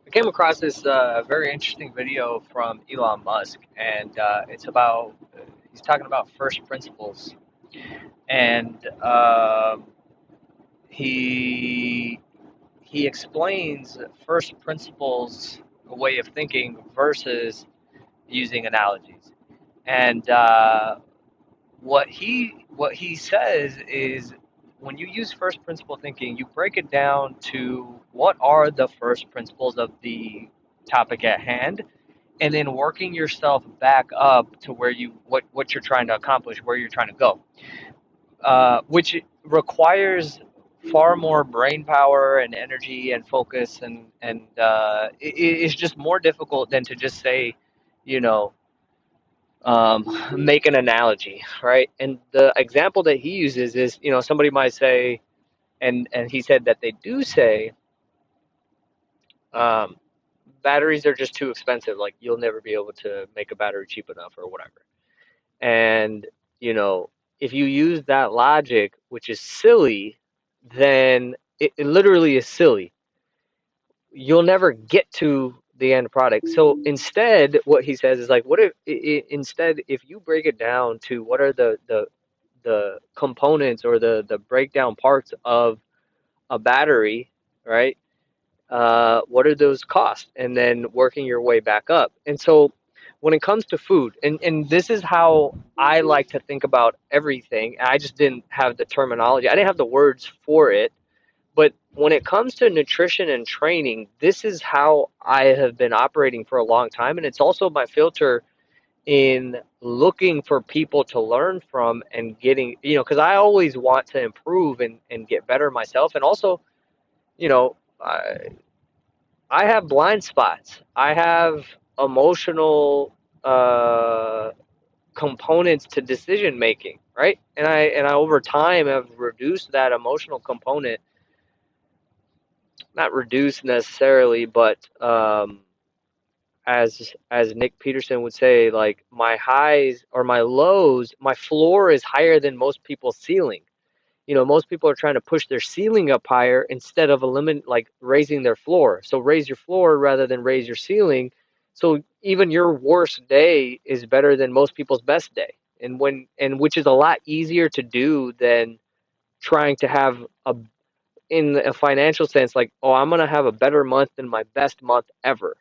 I came across this very interesting video from Elon Musk, and it's about he's talking about first principles, and he he explains first principles a way of thinking versus using analogies, and what he says is when you use first principle thinking, you break it down to what are the first principles of the topic at hand and then working yourself back up to where what you're trying to accomplish, where you're trying to go, which requires far more brain power and energy and focus it's just more difficult than to just say, you know, make an analogy, right? And the example that he uses is, somebody might say, and he said that they do say, um, batteries are just too expensive. Like you'll never be able to make a battery cheap enough or whatever. And, you know, if you use that logic, which is silly, then it literally is silly. You'll never get to the end product. So instead, what he says is like, what if instead, if you break it down to what are the components or the breakdown parts of a battery, right? What are those costs, and then working your way back up. And so when it comes to food, and this is how I like to think about everything. I just didn't have the terminology. I didn't have the words for it. But when it comes to nutrition and training, this is how I have been operating for a long time. And it's also my filter in looking for people to learn from and getting, because I always want to improve and get better myself. And also, you know, I have blind spots. I have emotional components to decision making, right? And I over time have reduced that emotional component, not reduced necessarily, but as Nick Peterson would say, like my highs or my lows, my floor is higher than most people's ceiling. Most people are trying to push their ceiling up higher instead of like raising their floor. So raise your floor rather than raise your ceiling. So even your worst day is better than most people's best day. And which is a lot easier to do than trying to have in a financial sense, like, oh, I'm gonna have a better month than my best month ever.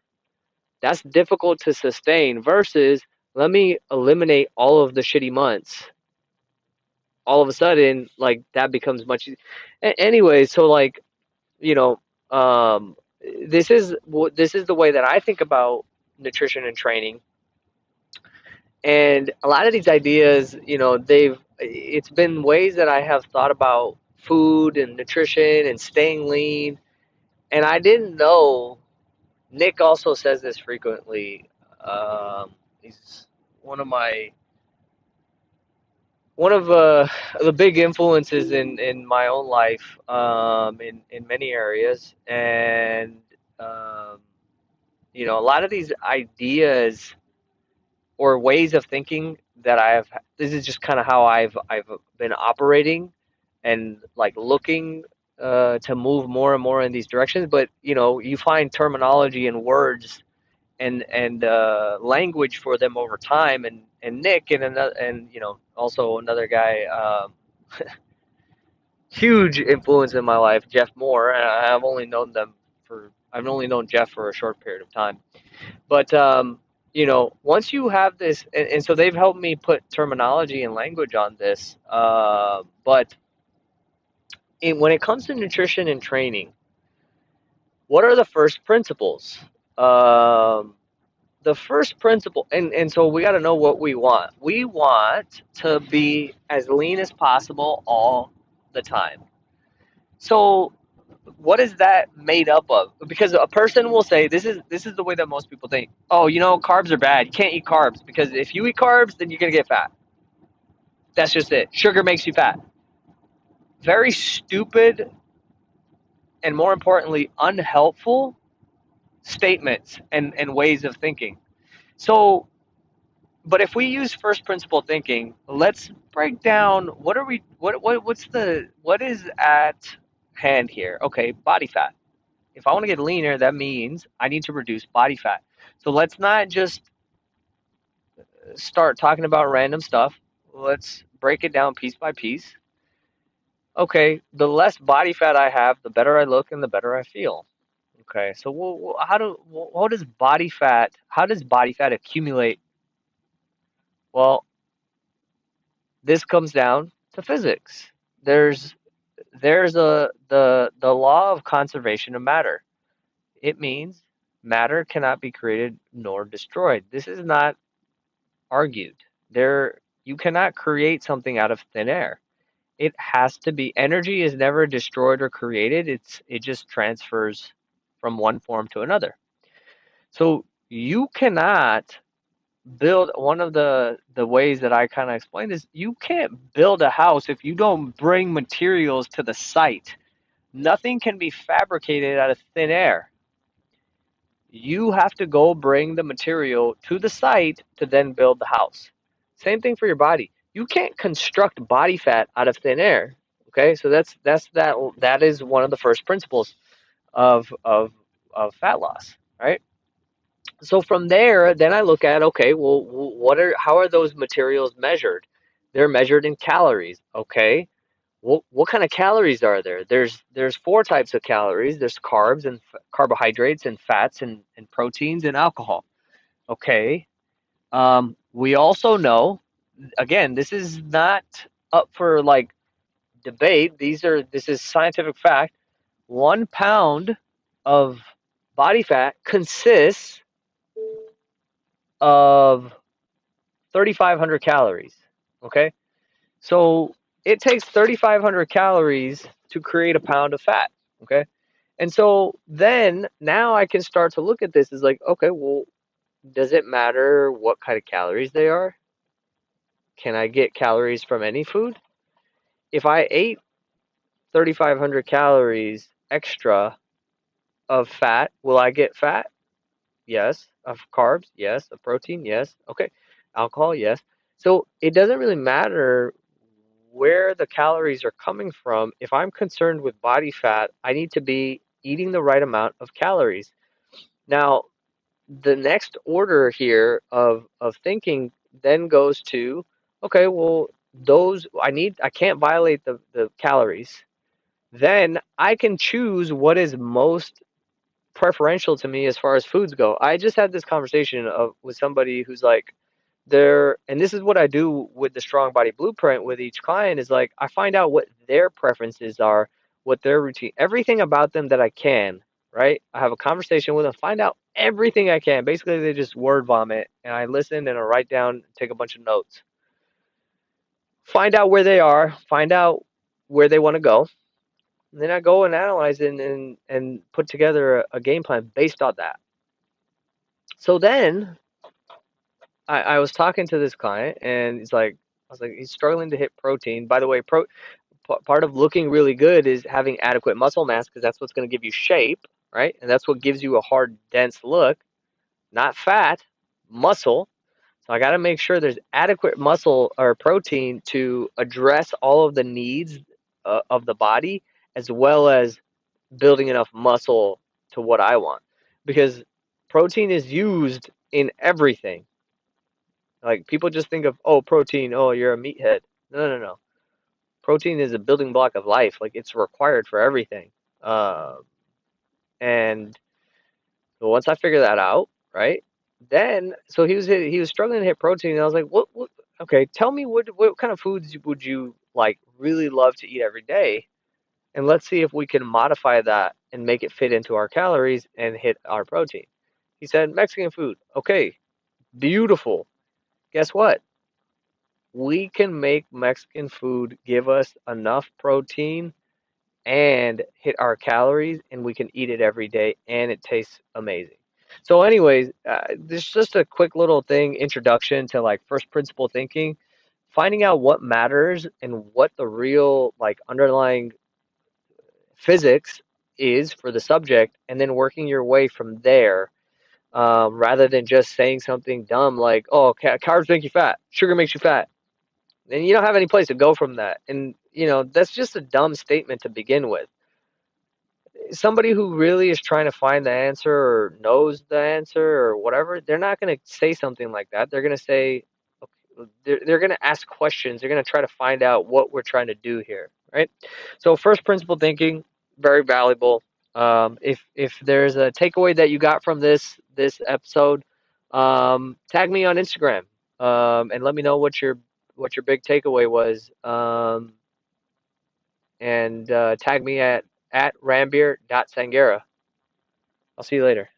That's difficult to sustain versus let me eliminate all of the shitty months. All of a sudden, like that becomes much easier. Anyway, so like, you know, um, this is the way that I think about nutrition and training. And a lot of these ideas, it's been ways that I have thought about food and nutrition and staying lean. And I didn't know, Nick also says this frequently. He's one of my one of the big influences in my own life, in many areas. And um, a lot of these ideas or ways of thinking that this is just kind of how I've been operating and like looking to move more and more in these directions. But you find terminology and words and language for them over time. And Nick and also another guy, huge influence in my life, Jeff Moore. And I've only known Jeff for a short period of time. But once you have this, and so they've helped me put terminology and language on this. But when it comes to nutrition and training, what are the first principles? Um, the first principle, and so we got to know what we want. We want to be as lean as possible all the time. So what is that made up of? Because a person will say, this is the way that most people think. Oh, carbs are bad. You can't eat carbs because if you eat carbs, then you're gonna get fat. That's just it. Sugar makes you fat. Very stupid and, more importantly, unhelpful statements and ways of thinking. So, but if we use first principle thinking, let's break down what is at hand here. Okay, body fat. If I want to get leaner, that means I need to reduce body fat. So let's not just start talking about random stuff. Let's break it down piece by piece. Okay, the less body fat I have, the better I look and the better I feel. Okay, so how does body fat accumulate? Well, this comes down to physics. There's the law of conservation of matter. It means matter cannot be created nor destroyed. This is not argued. There you cannot create something out of thin air. It has to be energy is never destroyed or created. It just transfers from one form to another. So you cannot build one of the ways that I kind of explained is you can't build a house if you don't bring materials to the site. Nothing can be fabricated out of thin air. You have to go bring the material to the site to then build the house. Same thing for your body. You can't construct body fat out of thin air. Okay, so that is one of the first principles of fat loss, right? So from there, then I look at, okay, well, how are those materials measured? They're measured in calories. Okay, what kind of calories are there? There's four types of calories. There's carbs and carbohydrates and fats and proteins and alcohol. Okay. We also know, again, this is not up for like debate. This is scientific fact. 1 pound of body fat consists of 3,500 calories. Okay. So it takes 3,500 calories to create a pound of fat. Okay. And so then now I can start to look at this as like, okay, well, does it matter what kind of calories they are? Can I get calories from any food? If I ate 3,500 calories extra of fat, will I get fat? Yes. Of carbs? Yes. Of protein? Yes. Okay. Alcohol? Yes. So it doesn't really matter where the calories are coming from. If I'm concerned with body fat, I need to be eating the right amount of calories. Now, the next order here of thinking then goes to, okay, well, I can't violate the calories. Then I can choose what is most preferential to me as far as foods go. I just had this conversation with somebody who's like, and this is what I do with the strong body blueprint with each client is like I find out what their preferences are, what their routine, everything about them that I can, right? I have a conversation with them, find out everything I can. Basically, they just word vomit, and I listen and I write down, take a bunch of notes, find out where they are, find out where they want to go, and then I go and analyze and put together a game plan based on that. So then I was talking to this client, and I was like, he's struggling to hit protein. By the way, part of looking really good is having adequate muscle mass because that's what's going to give you shape, right? And that's what gives you a hard, dense look, not fat, muscle. So I got to make sure there's adequate muscle or protein to address all of the needs of the body, as well as building enough muscle to what I want. Because protein is used in everything. Like people just think of, oh, protein, oh, you're a meathead. No, no, no. Protein is a building block of life. Like it's required for everything. Uh, and so once I figure that out, right? Then so he was struggling to hit protein, and I was like, what? Okay, tell me what kind of foods would you like really love to eat every day, and let's see if we can modify that and make it fit into our calories and hit our protein. He said Mexican food. Okay, beautiful. Guess what? We can make Mexican food give us enough protein and hit our calories, and we can eat it every day, and it tastes amazing. So, anyways, this is just a quick little thing, introduction to like first principle thinking, finding out what matters and what the real like underlying physics is for the subject, and then working your way from there, rather than just saying something dumb like, "Oh, carbs make you fat, sugar makes you fat." And you don't have any place to go from that. And, that's just a dumb statement to begin with. somebody who really is trying to find the answer or knows the answer or whatever, they're not going to say something like that. They're going to say, they're going to ask questions. They're going to try to find out what we're trying to do here, right? So first principle thinking, very valuable. If there's a takeaway that you got from this episode, tag me on Instagram, and let me know what your big takeaway was. And tag me at Ranbir.Sanghera. I'll see you later.